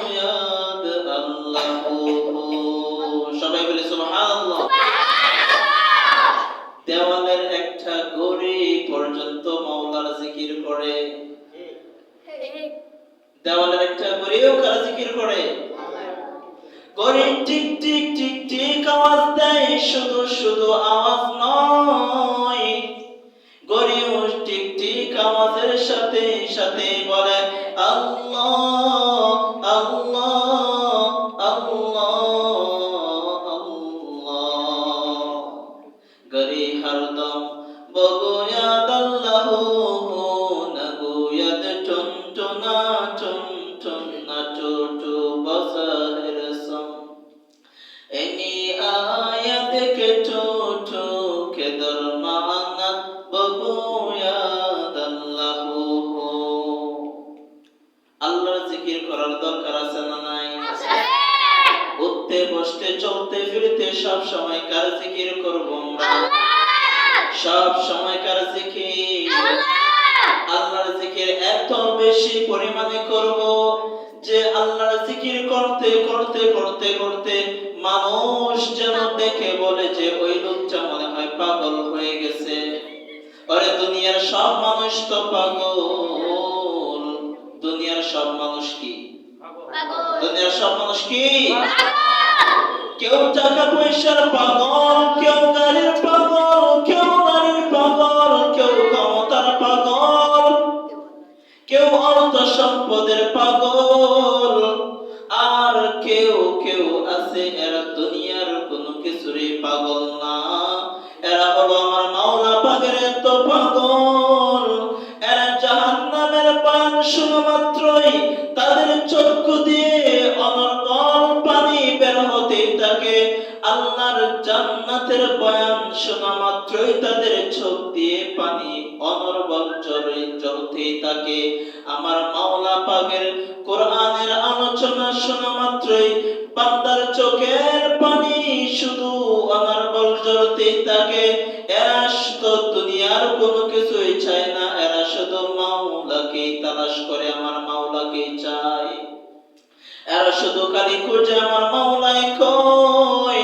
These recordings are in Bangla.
ইয়াদ আল্লাহু। সবাই বলে সুবহানাল্লাহ। দেওয়ালের একটা গড়ি পর্যন্ত মাওলার জিকির করে। দেওয়ালের একটা গড়িও কারা জিকির করে? গড়ি টিক টিক টিক টিক আওয়াজ দেয়, শুধু শুধু আওয়াজ নয়, গড়িও টিক টিক আওয়াজের সাথে সাথে বলে আল্লাহ আল্লাহ আল্লাহ আল্লাহ। গড়ি হরদম বগোয়াদ আল্লাহু নগোয়াদ টুনটুনা টুনটুনা টুটু বসাহের সম। এনি আয়াত কে টুটু কে দরমানা বগোয়াদ আল্লাহু। আল্লাহর জিকির করার দরকার আছে না নাই? উঠতে বসতে চলতে ফিরতে সব সময় কার জিকির করব আমরা? সব সময় কার জিকির? আল্লাহর জিকির এত বেশি পরিমাণে করব যে আল্লাহর জিকির করতে করতে করতে করতে মানুষ যেন দেখে বলে যে ওই লোকটা মনে হয় পাগল হয়ে গেছে। আরে দুনিয়ার সব মানুষ তো পাগল। দুনিয়ার সব মানুষ কি পাগল? দুনিয়ার সব মানুষ কি পাগল? কেউ টাকা পয়সার পাগল, কেউ গাড়ির পাগল, কেউ নারীর পাগল, কেউ ক্ষমতার পাগল, কেউ অর্থ সম্পদের পাগল, আর কেউ কেউ আছে এরা দুনিয়ার কোনো কিছুরই পাগল না। এরা হলো আমার মাওলা পাকের এত পাগল, এরা জাহান্নামের পান শোনা মাত্রই তাদের চক্ষু দিয়ে অনর্গল পানি বের হতে থাকে। আল্লাহর জান্নাতের বয়ান শোনা মাত্রই তাদের চোখ দিয়ে পানি অনর্গল ঝরতে থাকে। আমার মাওলা পাকের কোরআনের আলোচনা শোনা মাত্রই বান্দার চোখের পানি শুধু অনর্গল ঝরতে থাকে। এরা শুধু দুনিয়ার কোনো কিছুই চায় না, এরা শুধু মাওলাকে তালাশ করে, আমার মাওলাকে চায়। এরা শুধু খালি খুঁজে আমার মাওলাই কই।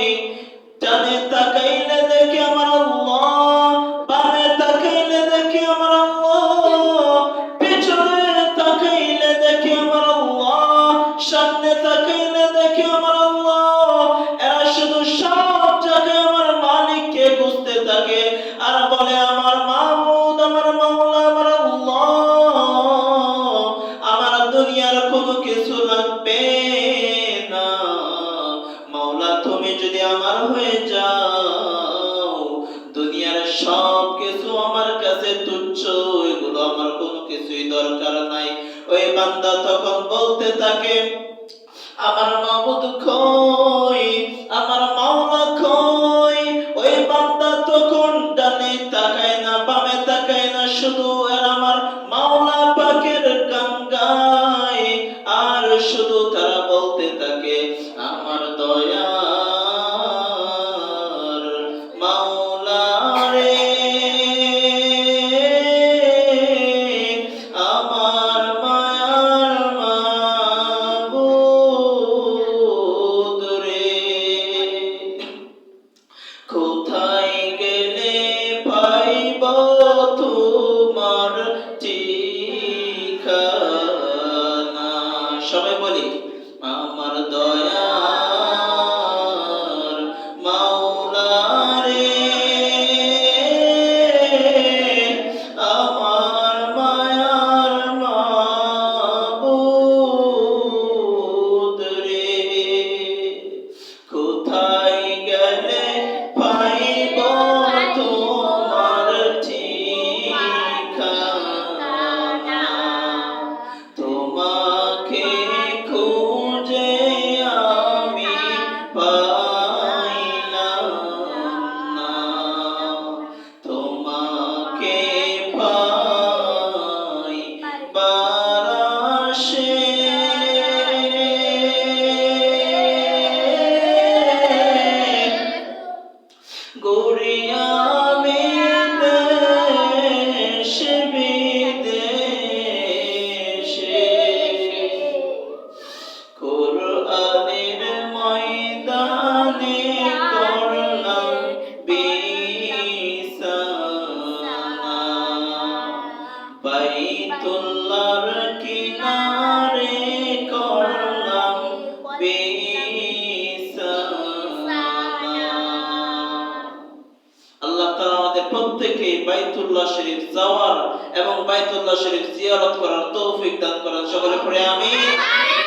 ডানে তাকাইলে দেখে আমার আল্লাহ, বামে তাকাইলে দেখে আমার আল্লাহ, পিছনে তাকাইলে দেখে আমার আল্লাহ, সামনে তাকাইলে দেখে আমার আল্লাহ। এরা শুধু সব জায়গায় আমার মালিককে খুঁজতে থাকে আর বলে আমার মাবুদ, আমার মাওলা, আমার আল্লাহ, আমার দুনিয়ার কোনো কিছু লাগবে না। মাওলা তুমি যদি আমার হয়ে যাও, দুনিয়ার সব কিছু আমার কাছে তুচ্ছ, এগুলো আমার কোনো কিছুই দরকার নাই। ওই বান্দা তখন বলতে থাকে আমার মাবুদ কই, আমার মাওলা কই। ওই বান্দা তখন ডানে তাকায় না, বামে তাকায় না, শুধু এর আমার মাওলা পাকের গান গায়। আর শুধু তারা বলতে থাকে আমার দয়ার মাওলা রে, আমার মায়ার মাবুদ রে, কোথায় গেলে পাইব তোমার ঠিকানা। সবাই বলি আমার দয়ার মাওলা রে, আমার মায়ার মাবুদ রে, কোথায় গেলে পাইব তোমার ঠিকানা। তোমাকে খুঁজে তাআলা আমাদের প্রত্যেককে বাইতুল্লাহ শরীফ যাওয়ার এবং বাইতুল্লাহ শরীফ জিয়ারত করার তৌফিক দান করেন। সকলে পড়ে আমিন।